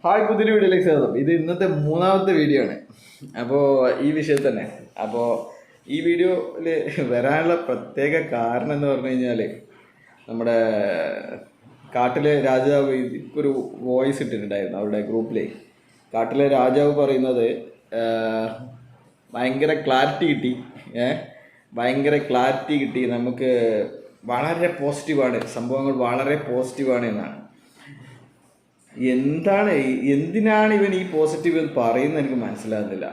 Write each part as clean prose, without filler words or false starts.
Hi, പുതിയൊരു വീഡിയോയിലേക്ക് സ്വാഗതം. ഇത് ഇന്നത്തെ മൂന്നാമത്തെ വീഡിയോ ആണ്. അപ്പോൾ ഈ വിഷയത്തിൽ തന്നെ അപ്പോൾ ഈ വീഡിയോയിൽ വരാനുള്ള പ്രത്യേക കാരണം എന്ന് പറഞ്ഞു കഴിഞ്ഞാൽ നമ്മുടെ കാട്ടിലെ രാജാവ് ഇപ്പോൾ ഒരു വോയിസ് ഇട്ടിട്ടുണ്ടായിരുന്നു അവരുടെ ഗ്രൂപ്പിൽ. കാട്ടിലെ രാജാവ് പറയുന്നത് ഭയങ്കര ക്ലാരിറ്റി കിട്ടി, ഭയങ്കര ക്ലാരിറ്റി കിട്ടി, നമുക്ക് വളരെ പോസിറ്റീവാണ്, സംഭവങ്ങൾ വളരെ പോസിറ്റീവാണ് എന്നാണ്. എന്തിനാണ് ഇവൻ ഈ പോസിറ്റീവ് എന്ന് പറയുന്നത് എനിക്ക് മനസ്സിലാകുന്നില്ല.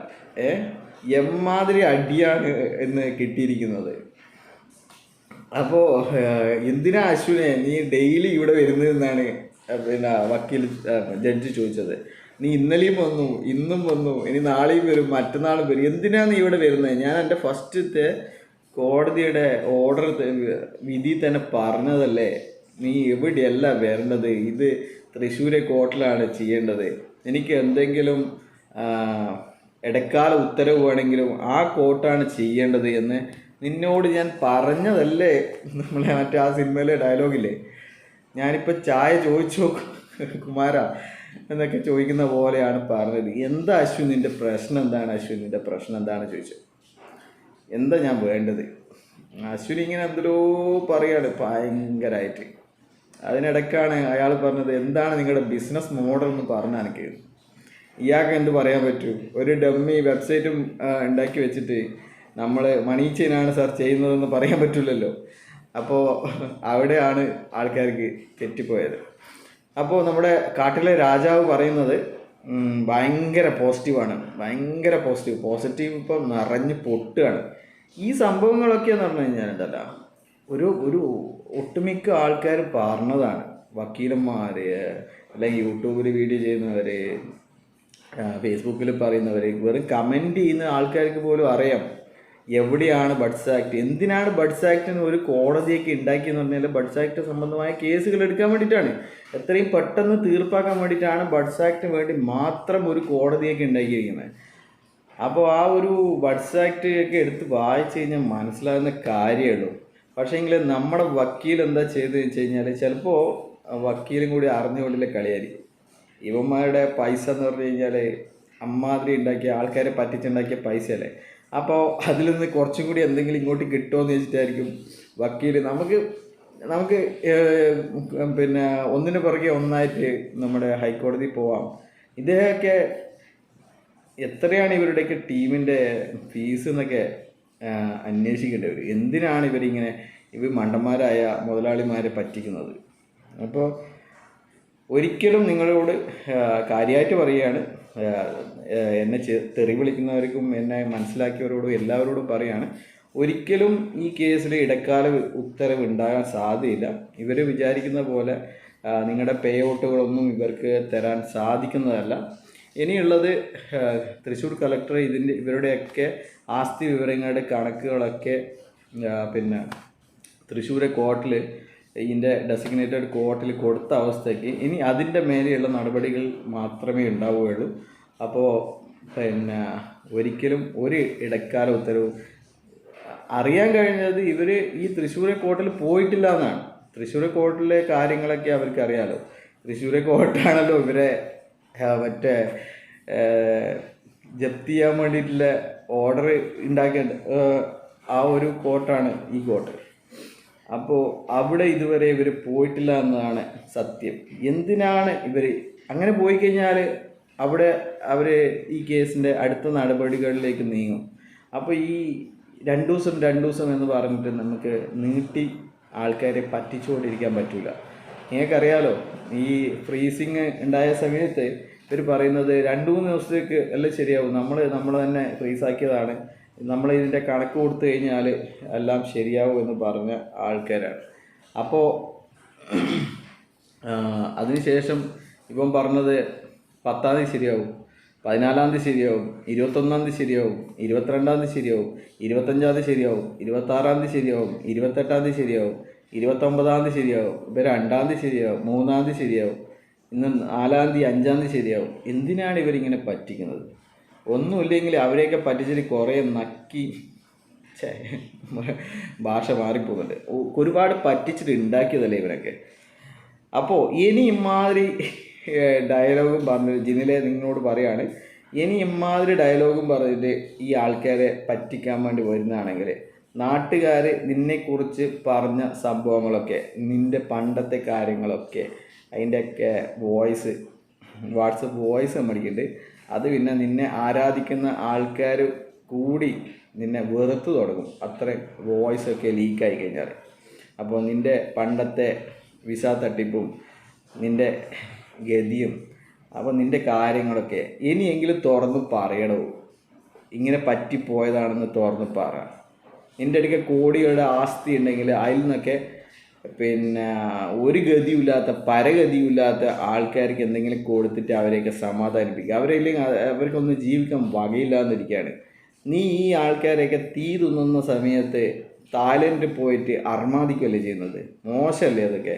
എമ്മാതിരി അടിയാണ് എന്ന് കിട്ടിയിരിക്കുന്നത്. അപ്പോൾ എന്തിനാ അശ്വിനെ നീ ഡെയിലി ഇവിടെ വരുന്നതെന്നാണ് പിന്നെ വക്കീൽ ജഡ്ജി ചോദിച്ചത്. നീ ഇന്നലെയും വന്നു, ഇന്നും വന്നു, ഇനി നാളെയും വരും, മറ്റന്നാളും വരും, എന്തിനാണ് നീ ഇവിടെ വരുന്നത്? ഞാൻ എൻ്റെ ഫസ്റ്റത്തെ കോടതിയുടെ ഓർഡർ വിധി തന്നെ പറഞ്ഞതല്ലേ, നീ എവിടെയല്ല വരേണ്ടത്, ഇത് തൃശ്ശൂരെ കോർട്ടിലാണ് ചെയ്യേണ്ടത്. എനിക്ക് എന്തെങ്കിലും ഇടക്കാല ഉത്തരവ് വേണമെങ്കിലും ആ കോർട്ടാണ് ചെയ്യേണ്ടത് എന്ന് നിന്നോട് ഞാൻ പറഞ്ഞതല്ലേ. നമ്മളെ മറ്റേ ആ സിനിമയിലെ ഡയലോഗില്ലേ, ഞാനിപ്പോൾ ചായ ചോദിച്ചോ കുമാര എന്നൊക്കെ ചോദിക്കുന്ന പോലെയാണ് പറഞ്ഞത്. എന്താ അശ്വിൻ നിൻ്റെ പ്രശ്നം എന്താണ്? അശ്വിൻ നിൻ്റെ പ്രശ്നം എന്താണ് ചോദിച്ചു. എന്താ ഞാൻ വേണ്ടത്? അശ്വിൻ ഇങ്ങനെ എന്തെല്ലോ പറയാണ് ഭയങ്കരമായിട്ട്. അതിനിടയ്ക്കാണ് അയാൾ പറഞ്ഞത്, എന്താണ് നിങ്ങളുടെ ബിസിനസ് മോഡൽ എന്ന് പറഞ്ഞാൽ എനിക്ക് ഇയാൾക്ക് എന്ത് പറയാൻ പറ്റൂ? ഒരു ഡമ്മി വെബ്സൈറ്റും ഉണ്ടാക്കി വെച്ചിട്ട് നമ്മൾ മണി ചെയിനാണ് സാർ ചെയ്യുന്നതെന്ന് പറയാൻ പറ്റില്ലല്ലോ. അപ്പോൾ അവിടെയാണ് ആൾക്കാർക്ക് തെറ്റിപ്പോയത്. അപ്പോൾ നമ്മുടെ കാട്ടിലെ രാജാവ് പറയുന്നത് ഭയങ്കര പോസിറ്റീവാണ്, ഭയങ്കര പോസിറ്റീവ് ഇപ്പം നിറഞ്ഞ് പൊട്ടുകയാണ്. ഈ സംഭവങ്ങളൊക്കെ എന്ന് പറഞ്ഞു കഴിഞ്ഞാൽ ഉണ്ടല്ലോ, ഒരു ഒട്ടുമിക്ക ആൾക്കാർ പറഞ്ഞതാണ്. വക്കീലന്മാർ, അല്ലെങ്കിൽ യൂട്യൂബിൽ വീഡിയോ ചെയ്യുന്നവർ, ഫേസ്ബുക്കിൽ പറയുന്നവർ, വെറും കമൻറ്റ് ചെയ്യുന്ന ആൾക്കാർക്ക് പോലും അറിയാം എവിടെയാണ് ബഡ്സ് ആക്ട്, എന്തിനാണ് ബഡ്സ് ആക്ടിന് ഒരു കോടതിയൊക്കെ ഉണ്ടാക്കിയെന്ന് പറഞ്ഞാൽ ബഡ്സ് ആക്ട് സംബന്ധമായ കേസുകൾ എടുക്കാൻ വേണ്ടിയിട്ടാണ്, എത്രയും പെട്ടെന്ന് തീർപ്പാക്കാൻ വേണ്ടിയിട്ടാണ് ബഡ്സ് ആക്ടിന് വേണ്ടി മാത്രം ഒരു കോടതിയൊക്കെ ഉണ്ടാക്കിയിരിക്കുന്നത്. അപ്പോൾ ആ ഒരു ബഡ്സ് ആക്ട് ഒക്കെ എടുത്ത് വായിച്ചു കഴിഞ്ഞാൽ മനസ്സിലാകുന്ന കാര്യമേ ഉള്ളൂ. പക്ഷേങ്കിൽ നമ്മുടെ വക്കീൽ എന്താ ചെയ്തതെന്ന് വെച്ച് കഴിഞ്ഞാൽ ചിലപ്പോൾ വക്കീലും കൂടി അറിഞ്ഞുകൊണ്ടില്ല കളിയായിരിക്കും. ഇവന്മാരുടെ പൈസ എന്ന് പറഞ്ഞു കഴിഞ്ഞാൽ അമ്മാതിരി ഉണ്ടാക്കിയ ആൾക്കാരെ പറ്റിച്ചുണ്ടാക്കിയ പൈസയല്ലേ. അപ്പോൾ അതിൽ നിന്ന് കുറച്ചും കൂടി എന്തെങ്കിലും ഇങ്ങോട്ട് കിട്ടുമോയെന്ന് വെച്ചിട്ടായിരിക്കും വക്കീൽ നമുക്ക് പിന്നെ ഒന്നിനു പുറകെ ഒന്നായിട്ട് നമ്മുടെ ഹൈക്കോടതി പോവാം. ഇതൊക്കെ എത്രയാണ് ഇവരുടെയൊക്കെ ടീമിൻ്റെ ഫീസ് എന്നൊക്കെ അന്വേഷിക്കേണ്ടി വരും. എന്തിനാണ് ഇവർ മണ്ടന്മാരായ മുതലാളിമാരെ പറ്റിക്കുന്നത്? അപ്പോൾ ഒരിക്കലും നിങ്ങളോട് കാര്യമായിട്ട് പറയുകയാണ്, എന്നെ തെറി വിളിക്കുന്നവർക്കും എന്നെ മനസ്സിലാക്കിയവരോടും എല്ലാവരോടും പറയുകയാണ്, ഒരിക്കലും ഈ കേസിൽ ഇടക്കാല ഉത്തരവ് ഉണ്ടാകാൻ സാധ്യതയില്ല. ഇവർ വിചാരിക്കുന്ന പോലെ നിങ്ങളുടെ പേ ഔട്ടുകളൊന്നും ഇവർക്ക് തരാൻ സാധിക്കുന്നതല്ല. ഇനിയുള്ളത് തൃശ്ശൂർ കളക്ടർ ഇവരുടെയൊക്കെ ആസ്തി വിവരങ്ങളുടെ കണക്കുകളൊക്കെ പിന്നെ തൃശ്ശൂരെ കോർട്ടിൽ, ഇതിൻ്റെ ഡെസിഗ്നേറ്റഡ് കോർട്ടിൽ കൊടുത്ത അവസ്ഥയ്ക്ക് ഇനി അതിൻ്റെ മേലെയുള്ള നടപടികൾ മാത്രമേ ഉണ്ടാവുകയുള്ളൂ. അപ്പോൾ പിന്നെ ഒരിക്കലും ഒരു ഇടക്കാല ഉത്തരവ് അറിയാൻ കഴിഞ്ഞത് ഇവർ ഈ തൃശ്ശൂരെ കോർട്ടിൽ പോയിട്ടില്ല എന്നാണ്. തൃശ്ശൂരെ കോർട്ടിലെ കാര്യങ്ങളൊക്കെ അവർക്ക് അറിയാമല്ലോ. തൃശ്ശൂരെ കോർട്ടാണല്ലോ ഇവരെ മറ്റേ ജപ്തി ചെയ്യാൻ വേണ്ടിയിട്ടുള്ള ഓർഡർ ഉണ്ടാക്കേണ്ട ആ ഒരു കോർട്ടാണ് ഈ കോർട്ട്. അപ്പോൾ അവിടെ ഇതുവരെ ഇവർ പോയിട്ടില്ല എന്നതാണ് സത്യം. എന്തിനാണ് ഇവർ അങ്ങനെ പോയി കഴിഞ്ഞാൽ അവിടെ അവർ ഈ കേസിൻ്റെ അടുത്ത നടപടികളിലേക്ക് നീങ്ങും. അപ്പോൾ ഈ രണ്ടു ദിവസം എന്ന് പറഞ്ഞിട്ട് നമുക്ക് നീട്ടി ആൾക്കാരെ പറ്റിച്ചുകൊണ്ടിരിക്കാൻ പറ്റില്ല. നിങ്ങൾക്കറിയാലോ, ഈ ഫ്രീസിങ് ഉണ്ടായ സമയത്ത് ഇവർ പറയുന്നത് 2-3 ദിവസത്തേക്ക് എല്ലാം ശരിയാവും, നമ്മൾ തന്നെ ഫ്രീസാക്കിയതാണ്, നമ്മൾ ഇതിൻ്റെ കണക്ക് കൊടുത്തു കഴിഞ്ഞാൽ എല്ലാം ശരിയാവും എന്ന് പറഞ്ഞ ആൾക്കാരാണ്. അപ്പോൾ അതിനുശേഷം ഇപ്പം പറഞ്ഞത് 10-ാം തീയതി ശരിയാവും, 14-ാം തീയതി ശരിയാവും, 21-ാം തീയതി ശരിയാവും, 22-ാം തീയതി ശരിയാവും, 25-ാം തീയതി ശരിയാവും, 26-ാം തീയതി ശരിയാവും, 28-ാം തീയതി ശരിയാവും, 29-ാം തീയതി ശരിയാവും, ഇപ്പം 2-ാം തീയതി ശരിയാവും, 3-ാം തീയതി ശരിയാവും, ഇന്ന് 4-ാം തീയതി, 5-ാം തീയതി ശരിയാവും. എന്തിനാണ് ഇവരിങ്ങനെ പറ്റിക്കുന്നത്? ഒന്നുമില്ലെങ്കിൽ അവരെയൊക്കെ പറ്റിച്ചിട്ട് കുറേ നക്കി ഭാഷ മാറിപ്പോകുന്നുണ്ട്. ഒരുപാട് പറ്റിച്ചിട്ട് ഉണ്ടാക്കിയതല്ലേ ഇവരൊക്കെ. അപ്പോൾ ഇനി ഇമാതിരി ഡയലോഗും പറഞ്ഞ് ജിനിലെ നിങ്ങളോട് പറയാണ്, ഇനി ഇമാതിരി ഡയലോഗും പറഞ്ഞിട്ട് ഈ ആൾക്കാരെ പറ്റിക്കാൻ വേണ്ടി വരുന്നതാണെങ്കിൽ നാട്ടുകാർ നിന്നെക്കുറിച്ച് പറഞ്ഞ സംഭവങ്ങളൊക്കെ, നിൻ്റെ പണ്ടത്തെ കാര്യങ്ങളൊക്കെ അതിൻ്റെയൊക്കെ വോയിസ് വാട്സപ്പ് വോയിസ് മേടിക്കുന്നുണ്ട്. അത് പിന്നെ നിന്നെ ആരാധിക്കുന്ന ആൾക്കാർ കൂടി നിന്നെ വെറുത്ത് തുടങ്ങും, അത്രയും വോയിസൊക്കെ ലീക്കായി കഴിഞ്ഞാൽ. അപ്പോൾ നിൻ്റെ പണ്ടത്തെ വിസ തട്ടിപ്പും നിൻ്റെ ഗതിയും അപ്പോൾ നിൻ്റെ കാര്യങ്ങളൊക്കെ ഇനിയെങ്കിലും തുറന്ന് പറയണോ, ഇങ്ങനെ പറ്റിപ്പോയതാണെന്ന് തുറന്ന് പറ. നിൻ്റെ അടുക്ക കോടികളുടെ ആസ്തി ഉണ്ടെങ്കിൽ അതിൽ നിന്നൊക്കെ പിന്നെ ഒരു ഗതിയില്ലാത്ത പരഗതിയില്ലാത്ത ആൾക്കാർക്ക് എന്തെങ്കിലും കൊടുത്തിട്ട് അവരെയൊക്കെ സമാധാനിപ്പിക്കുക. അവരില്ലെങ്കിൽ അവർക്കൊന്നും ജീവിക്കാൻ വകയില്ലാന്നിരിക്കുകയാണ്. നീ ഈ ആൾക്കാരെയൊക്കെ തീ തിന്നുന്ന സമയത്ത് തായ്ലൻഡിൽ പോയിട്ട് അർമാദിക്കുകയല്ലേ ചെയ്യുന്നത്? മോശമല്ലേ അതൊക്കെ?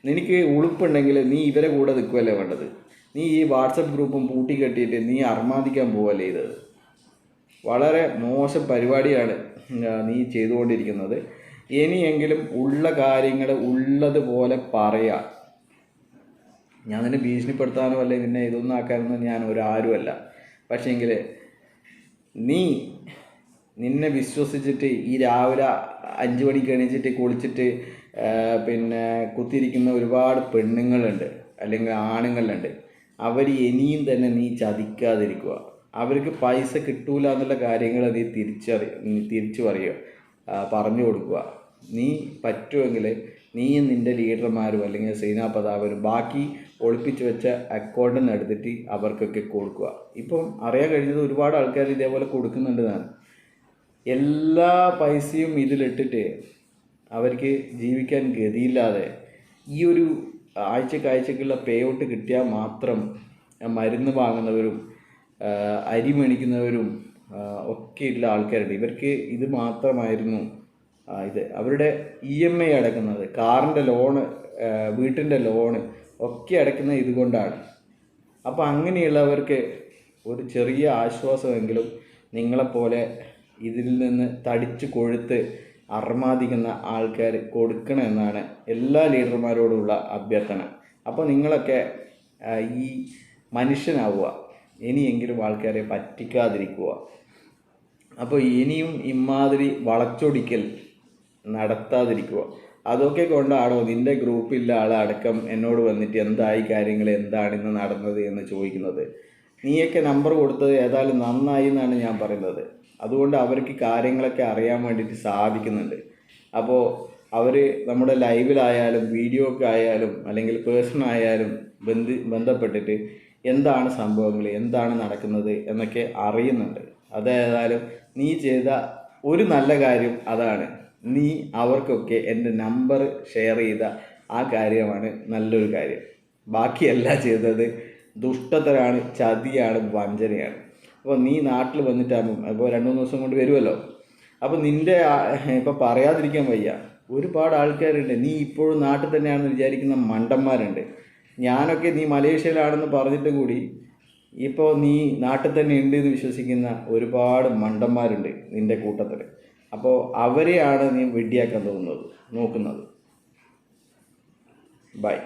നിനക്ക് ഉളുപ്പുണ്ടെങ്കിൽ നീ ഇവരെ കൂടെ നിൽക്കുകയല്ലേ വേണ്ടത്? നീ ഈ വാട്സപ്പ് ഗ്രൂപ്പും പൂട്ടിക്കെട്ടിയിട്ട് നീ അർമാദിക്കാൻ പോവല്ലേ ചെയ്തത്? വളരെ മോശം പരിപാടിയാണ് നീ ചെയ്തുകൊണ്ടിരിക്കുന്നത്. ഇനിയെങ്കിലും ഉള്ള കാര്യങ്ങൾ ഉള്ളതുപോലെ പറയാ. ഞാൻ നിന്നെ ഭീഷണിപ്പെടുത്താനോ അല്ലെ നിന്നെ ഇതൊന്നും ആക്കാനൊന്നും ഞാൻ ഒരാരുമല്ല. പക്ഷേങ്കിൽ നിന്നെ വിശ്വസിച്ചിട്ട് ഈ രാവിലെ 5 മണിക്ക് എണീച്ചിട്ട് കുളിച്ചിട്ട് പിന്നെ കുത്തിയിരിക്കുന്ന ഒരുപാട് പെണ്ണുങ്ങളുണ്ട്, അല്ലെങ്കിൽ ആണുങ്ങളുണ്ട്. അവർ ഇനിയും തന്നെ നീ ചതിക്കാതിരിക്കുക. അവർക്ക് പൈസ കിട്ടൂല എന്നുള്ള കാര്യങ്ങൾ നീ തിരിച്ചു പറയുക, പറഞ്ഞു കൊടുക്കുക. നീ പറ്റുമെങ്കിൽ നീയും നിൻ്റെ ലീഡർമാരും അല്ലെങ്കിൽ സേനാപതാവരും ബാക്കി ഒളിപ്പിച്ച് വെച്ച അക്കൗണ്ടിൽ നിന്ന് എടുത്തിട്ട് അവർക്കൊക്കെ കൊടുക്കുക. ഇപ്പം അറിയാൻ കഴിഞ്ഞത് ഒരുപാട് ആൾക്കാർ ഇതേപോലെ കൊടുക്കുന്നുണ്ടെന്നാണ്. എല്ലാ പൈസയും ഇതിലിട്ടിട്ട് അവർക്ക് ജീവിക്കാൻ ഗതിയില്ലാതെ ഈ ഒരു ആഴ്ചക്കാഴ്ചക്കുള്ള പേ ഔട്ട് കിട്ടിയാൽ മാത്രം മരുന്ന് വാങ്ങുന്നവരും അരി മേടിക്കുന്നവരും ഒക്കെ ഉള്ള ആൾക്കാരുണ്ട്. ഇവർക്ക് ഇത് മാത്രമായിരുന്നു ഇത്. അവരുടെ EMI അടക്കുന്നത്, കാറിൻ്റെ ലോണ്, വീട്ടിൻ്റെ ലോണ് ഒക്കെ അടയ്ക്കുന്നത് ഇതുകൊണ്ടാണ്. അപ്പോൾ അങ്ങനെയുള്ളവർക്ക് ഒരു ചെറിയ ആശ്വാസമെങ്കിലും നിങ്ങളെപ്പോലെ ഇതിൽ നിന്ന് തടിച്ച് കൊഴുത്ത് അർമാദിക്കുന്ന ആൾക്കാർ കൊടുക്കണമെന്നാണ് എല്ലാ ലീഡർമാരോടുള്ള അഭ്യർത്ഥന. അപ്പോൾ നിങ്ങളൊക്കെ ഈ മനുഷ്യനാവുക, ഇനിയെങ്കിലും ആൾക്കാരെ പറ്റിക്കാതിരിക്കുക. അപ്പോൾ ഇനിയും ഇമാതിരി വളച്ചൊടിക്കൽ നടത്താതിരിക്കുക. അതൊക്കെ കൊണ്ടാണോ നിൻ്റെ ഗ്രൂപ്പിലുള്ള ആളടക്കം എന്നോട് വന്നിട്ട് എന്തായി കാര്യങ്ങൾ, എന്താണിന്ന് നടന്നത് എന്ന് ചോദിക്കുന്നത്? നീയൊക്കെ നമ്പർ കൊടുത്തത് ഏതായാലും നന്നായി എന്നാണ് ഞാൻ പറയുന്നത്. അതുകൊണ്ട് അവർക്ക് കാര്യങ്ങളൊക്കെ അറിയാൻ വേണ്ടിയിട്ട് സാധിക്കുന്നുണ്ട്. അപ്പോൾ അവർ നമ്മുടെ ലൈവിലായാലും വീഡിയോ ഒക്കെ ആയാലും അല്ലെങ്കിൽ പേഴ്സണായാലും ബന്ധപ്പെട്ടിട്ട് എന്താണ് സംഭവങ്ങൾ, എന്താണ് നടക്കുന്നത് എന്നൊക്കെ അറിയുന്നുണ്ട്. അതേതായാലും നീ ചെയ്ത ഒരു നല്ല കാര്യം അതാണ്. നീ അവർക്കൊക്കെ എൻ്റെ നമ്പർ ഷെയർ ചെയ്ത ആ കാര്യമാണ് നല്ലൊരു കാര്യം. ബാക്കിയെല്ലാം ചെയ്തത് ദുഷ്ടതരാണ്, ചതിയാണ്, വഞ്ചനയാണ്. അപ്പോൾ നീ നാട്ടിൽ വന്നിട്ടാകുമ്പം ഇപ്പോൾ 2-3 ദിവസം കൊണ്ട് വരുമല്ലോ. അപ്പോൾ നിൻ്റെ ഇപ്പോൾ പറയാതിരിക്കാൻ വയ്യ, ഒരുപാട് ആൾക്കാരുണ്ട് നീ ഇപ്പോഴും നാട്ടിൽ തന്നെയാണെന്ന് വിചാരിക്കുന്ന മണ്ടന്മാരുണ്ട്. ഞാനൊക്കെ നീ മലേഷ്യയിലാണെന്ന് പറഞ്ഞിട്ടും കൂടി ഇപ്പോൾ നീ നാട്ടിൽ തന്നെ ഉണ്ട് എന്ന് വിശ്വസിക്കുന്ന ഒരുപാട് മണ്ടന്മാരുണ്ട് നിൻ്റെ കൂട്ടത്തിൽ. അപ്പോൾ അവരെയാണ് നീ വെടിയാക്കാൻ നോക്കുന്നത്. ബൈ.